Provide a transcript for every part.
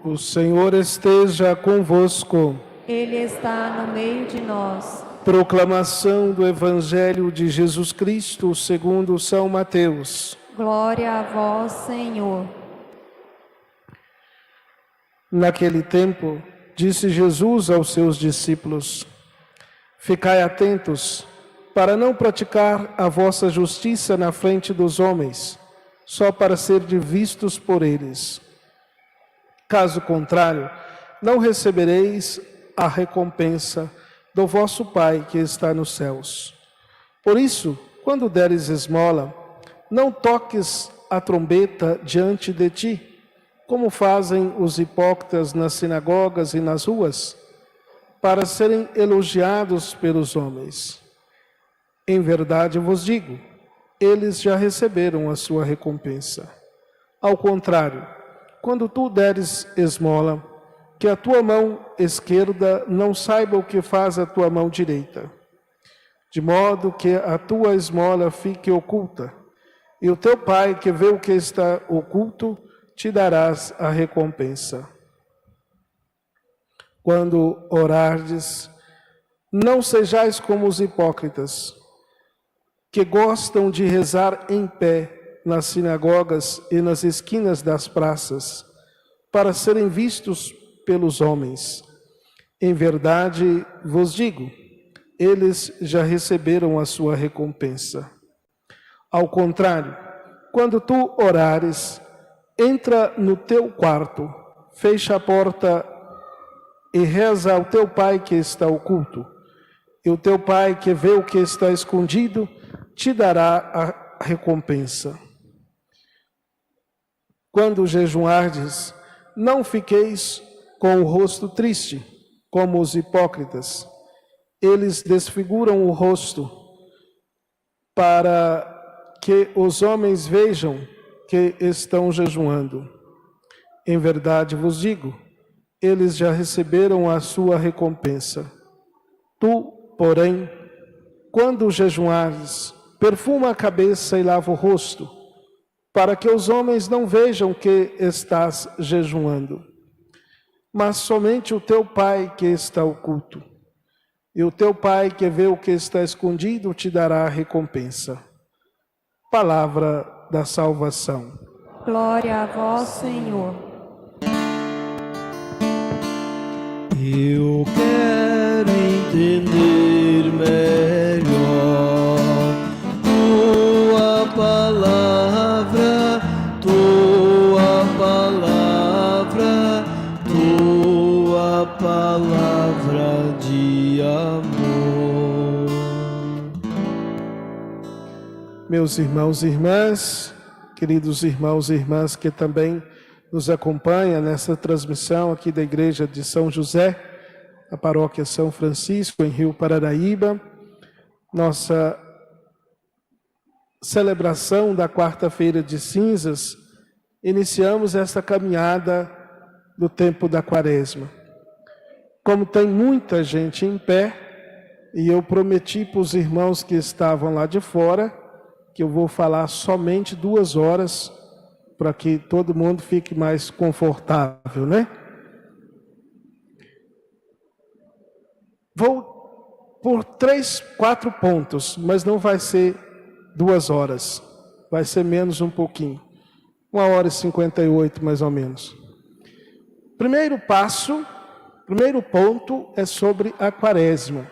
O Senhor esteja convosco. Ele está no meio de nós. Proclamação do Evangelho de Jesus Cristo segundo São Mateus. Glória a vós, Senhor. Naquele tempo, disse Jesus aos seus discípulos: Ficai atentos, para não praticar a vossa justiça na frente dos homens, só para ser vistos por eles. Caso contrário, não recebereis a recompensa do vosso Pai que está nos céus. Por isso, quando deres esmola, não toques a trombeta diante de ti, como fazem os hipócritas nas sinagogas e nas ruas, para serem elogiados pelos homens. Em verdade vos digo, eles já receberam a sua recompensa. Ao contrário, quando tu deres esmola, que a tua mão esquerda não saiba o que faz a tua mão direita, de modo que a tua esmola fique oculta, e o teu Pai, que vê o que está oculto, te darás a recompensa. Quando orardes, não sejais como os hipócritas, que gostam de rezar em pé nas sinagogas e nas esquinas das praças, para serem vistos pelos homens. Em verdade vos digo, eles já receberam a sua recompensa. Ao contrário, quando tu orares, entra no teu quarto, fecha a porta e reza ao teu Pai que está oculto. E o teu Pai que vê o que está escondido, te dará a recompensa. Quando jejuardes, não fiqueis com o rosto triste, como os hipócritas. Eles desfiguram o rosto, para que os homens vejam que estão jejuando. Em verdade vos digo, eles já receberam a sua recompensa. Tu, porém, quando jejuares, perfuma a cabeça e lava o rosto, para que os homens não vejam que estás jejuando. Mas somente o teu Pai que está oculto. E o teu Pai que vê o que está escondido te dará a recompensa. Palavra da salvação. Glória a vós, Senhor. Eu quero entender melhor tua palavra, palavra de amor. Meus irmãos e irmãs, queridos irmãos e irmãs que também nos acompanham nessa transmissão aqui da Igreja de São José, a Paróquia São Francisco, em Rio Paranaíba, nossa celebração da quarta-feira de cinzas, iniciamos essa caminhada do tempo da Quaresma. Como tem muita gente em pé, e eu prometi para os irmãos que estavam lá de fora, que eu vou falar somente 2 horas, para que todo mundo fique mais confortável, né? Vou por 3, 4 pontos, mas não vai ser 2 horas, vai ser menos um pouquinho, 1h58 mais ou menos. Primeiro ponto é sobre a Quaresma.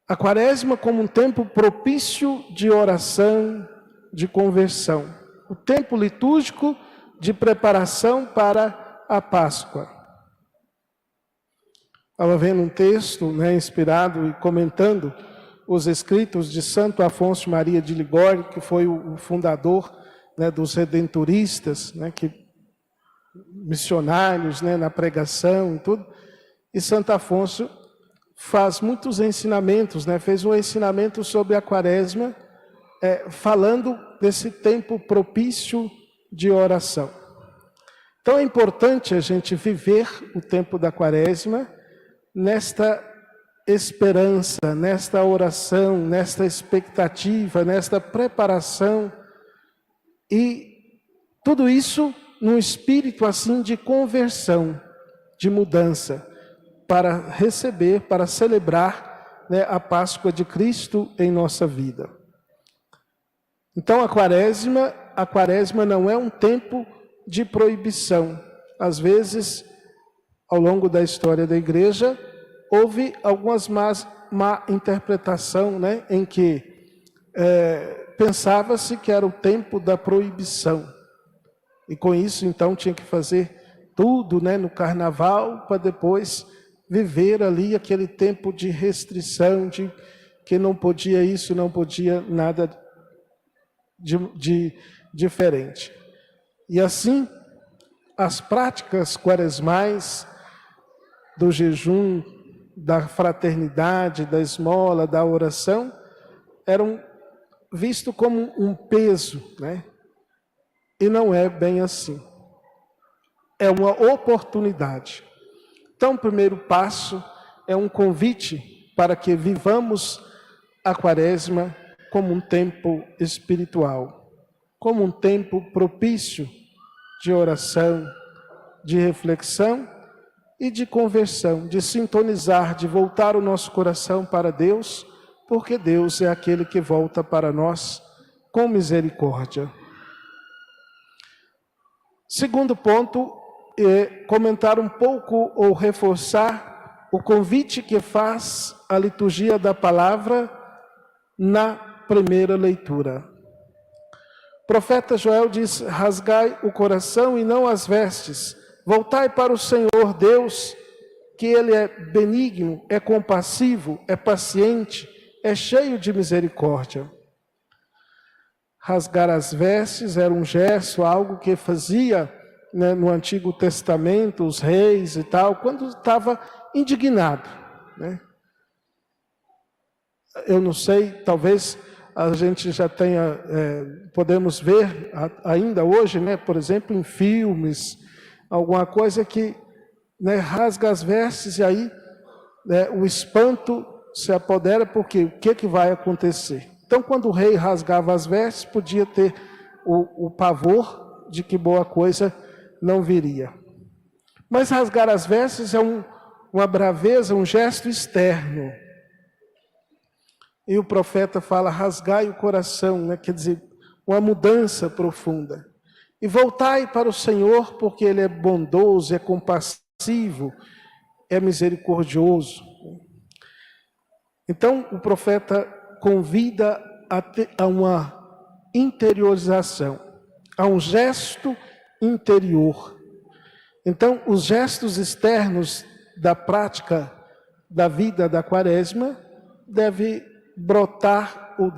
A Quaresma como um tempo propício de oração, de conversão. O tempo litúrgico de preparação para a Páscoa. Estava vendo um texto, inspirado e comentando os escritos de Santo Afonso Maria de Ligório, que foi o fundador, dos redentoristas, missionários, na pregação e tudo. E Santo Afonso faz muitos ensinamentos, fez um ensinamento sobre a Quaresma, falando desse tempo propício de oração. Então é importante a gente viver o tempo da Quaresma nesta esperança, nesta oração, nesta expectativa, nesta preparação, e tudo isso num espírito assim de conversão, de mudança, para receber, para celebrar, né, a Páscoa de Cristo em nossa vida. Então a quaresma não é um tempo de proibição. Às vezes, ao longo da história da igreja, houve algumas má interpretação, né, em que pensava-se que era o tempo da proibição. E com isso, então, tinha que fazer tudo, né, no carnaval, para depois viver ali aquele tempo de restrição, de que não podia isso, não podia nada de diferente. E assim, as práticas quaresmais do jejum, da fraternidade, da esmola, da oração, eram vistos como um peso, né? E não é bem assim. É uma oportunidade. Então, o primeiro passo é um convite para que vivamos a quaresma como um tempo espiritual, como um tempo propício de oração, de reflexão e de conversão, de sintonizar, de voltar o nosso coração para Deus, porque Deus é aquele que volta para nós com misericórdia. Segundo ponto, é comentar um pouco ou reforçar o convite que faz a liturgia da palavra na primeira leitura. O profeta Joel diz: rasgai o coração e não as vestes, voltai para o Senhor Deus, que Ele é benigno, é compassivo, é paciente, é cheio de misericórdia. Rasgar as vestes era um gesto, algo que fazia, né, no Antigo Testamento, os reis e tal, quando estava indignado, né? Eu não sei, talvez a gente já tenha, podemos ver ainda hoje, né, por exemplo, em filmes, alguma coisa que, né, rasga as vestes e aí, né, o espanto se apodera, porque o que vai acontecer? Então, quando o rei rasgava as vestes, podia ter o pavor de que boa coisa não viria. Mas rasgar as vestes é uma braveza, um gesto externo. E o profeta fala: rasgai o coração, né? Quer dizer, uma mudança profunda. E voltai para o Senhor, porque Ele é bondoso, é compassivo, é misericordioso. Então, o profeta convida a uma interiorização, a um gesto interior. Então, os gestos externos da prática da vida da quaresma devem brotar, ou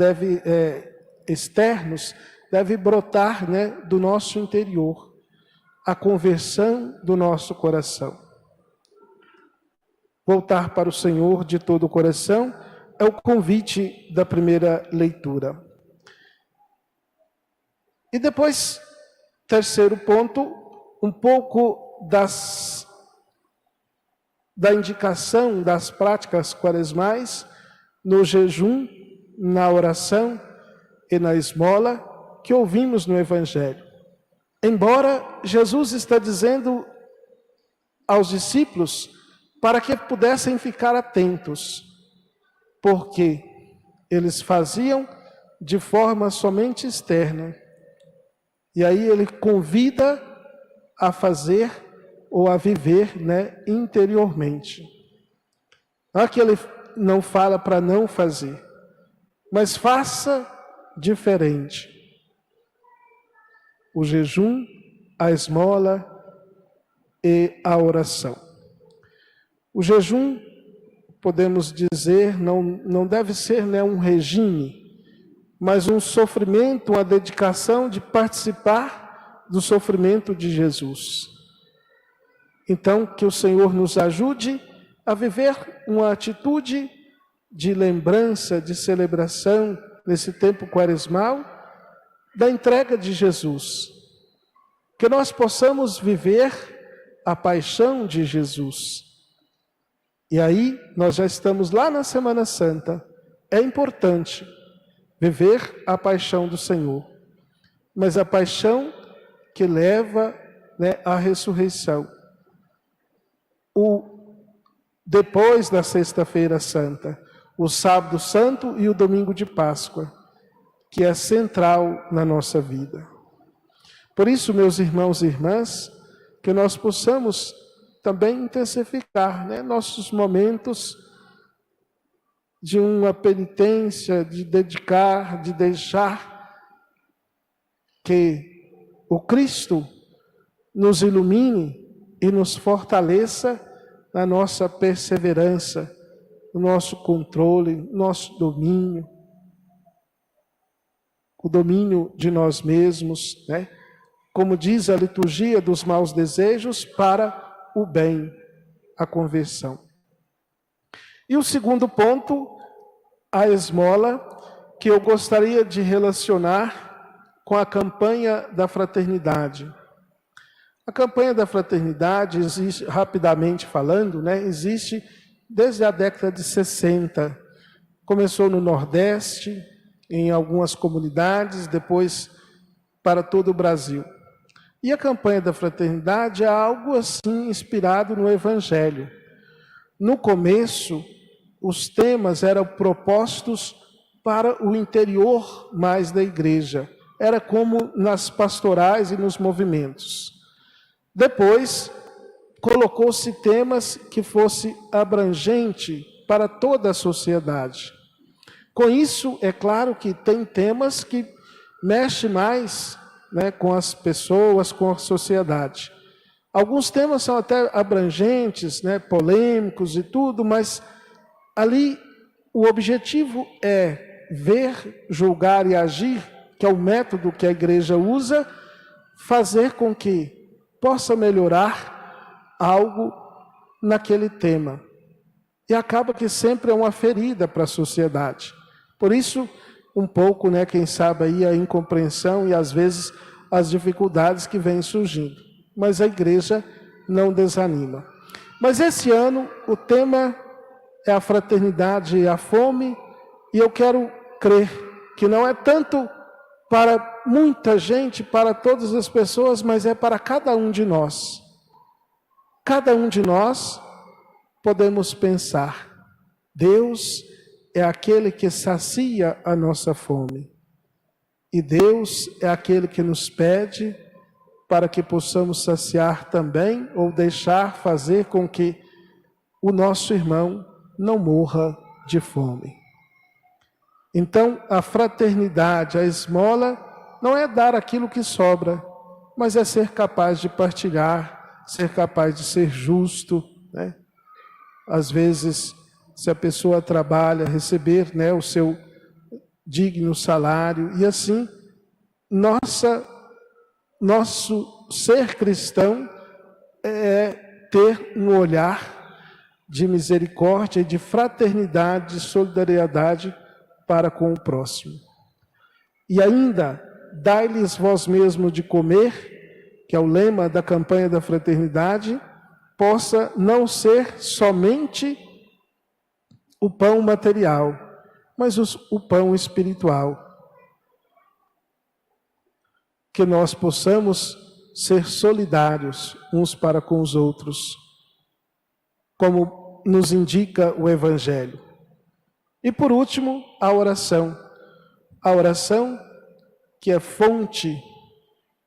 externos, deve brotar, né, do nosso interior, a conversão do nosso coração. Voltar para o Senhor de todo o coração é o convite da primeira leitura. E depois, terceiro ponto, um pouco da indicação das práticas quaresmais no jejum, na oração e na esmola que ouvimos no Evangelho. Embora Jesus está dizendo aos discípulos para que pudessem ficar atentos, porque eles faziam de forma somente externa. E aí ele convida a fazer ou a viver, né, interiormente. Não é que ele não fala para não fazer, mas faça diferente. O jejum, a esmola e a oração. O jejum, podemos dizer, não deve ser, né, um regime, mas um sofrimento, uma dedicação de participar do sofrimento de Jesus. Então, que o Senhor nos ajude a viver uma atitude de lembrança, de celebração, nesse tempo quaresmal, da entrega de Jesus. Que nós possamos viver a paixão de Jesus. E aí, nós já estamos lá na Semana Santa. É importante viver a paixão do Senhor. Mas a paixão que leva né, a ressurreição. Depois da Sexta-feira Santa, o Sábado Santo e o Domingo de Páscoa, que é central na nossa vida. Por isso, meus irmãos e irmãs, que nós possamos também intensificar, né, nossos momentos de uma penitência, de dedicar, de deixar que o Cristo nos ilumine e nos fortaleça na nossa perseverança, no nosso controle, no nosso domínio, o domínio de nós mesmos, né? Como diz a liturgia dos maus desejos, para o bem, a conversão. E o segundo ponto, a esmola, que eu gostaria de relacionar com a campanha da fraternidade. A campanha da fraternidade existe, rapidamente falando, né, existe desde a década de 60. Começou no Nordeste, em algumas comunidades, depois para todo o Brasil. E a campanha da fraternidade é algo assim inspirado no Evangelho. No começo, os temas eram propostos para o interior mais da igreja. Era como nas pastorais e nos movimentos. Depois, colocou-se temas que fosse abrangente para toda a sociedade. Com isso, é claro que tem temas que mexem mais, né, com as pessoas, com a sociedade. Alguns temas são até abrangentes, né, polêmicos e tudo, mas ali o objetivo é ver, julgar e agir, que é o método que a igreja usa, fazer com que possa melhorar algo naquele tema. E acaba que sempre é uma ferida para a sociedade. Por isso, um pouco, né, quem sabe aí a incompreensão e às vezes as dificuldades que vêm surgindo. Mas a igreja não desanima. Mas esse ano o tema é a fraternidade e a fome, e eu quero crer que não é tanto para muita gente, para todas as pessoas, mas é para cada um de nós. Cada um de nós podemos pensar, Deus é aquele que sacia a nossa fome. E Deus é aquele que nos pede para que possamos saciar também, ou deixar fazer com que o nosso irmão não morra de fome. Então, a fraternidade, a esmola, não é dar aquilo que sobra, mas é ser capaz de partilhar, ser capaz de ser justo, né? Às vezes, se a pessoa trabalha, receber, né, o seu digno salário, e assim, nosso ser cristão é ter um olhar de misericórdia e de fraternidade, de solidariedade para com o próximo. E ainda, dai-lhes vós mesmo de comer, que é o lema da campanha da fraternidade, possa não ser somente o pão material, mas o pão espiritual. Que nós possamos ser solidários uns para com os outros, como nos indica o Evangelho. E por último, a oração. A oração que é fonte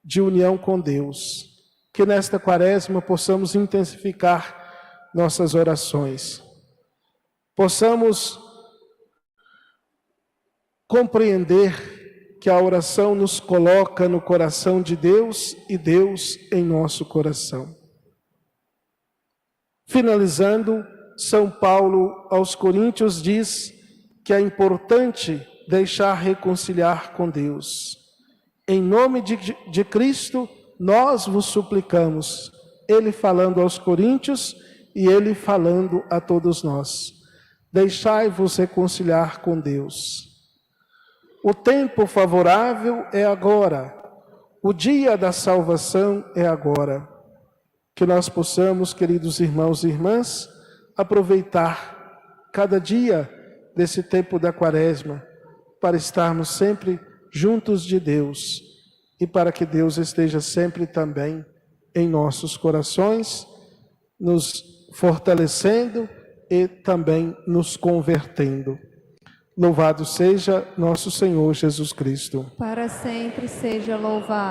de união com Deus. Que nesta quaresma possamos intensificar nossas orações. Possamos compreender que a oração nos coloca no coração de Deus e Deus em nosso coração. Finalizando, São Paulo aos Coríntios diz que é importante deixar reconciliar com Deus. Em nome de Cristo, nós vos suplicamos. Ele falando aos Coríntios e ele falando a todos nós. Deixai-vos reconciliar com Deus. O tempo favorável é agora. O dia da salvação é agora. Que nós possamos, queridos irmãos e irmãs, aproveitar cada dia desse tempo da quaresma para estarmos sempre juntos de Deus e para que Deus esteja sempre também em nossos corações, nos fortalecendo e também nos convertendo. Louvado seja nosso Senhor Jesus Cristo. Para sempre seja louvado.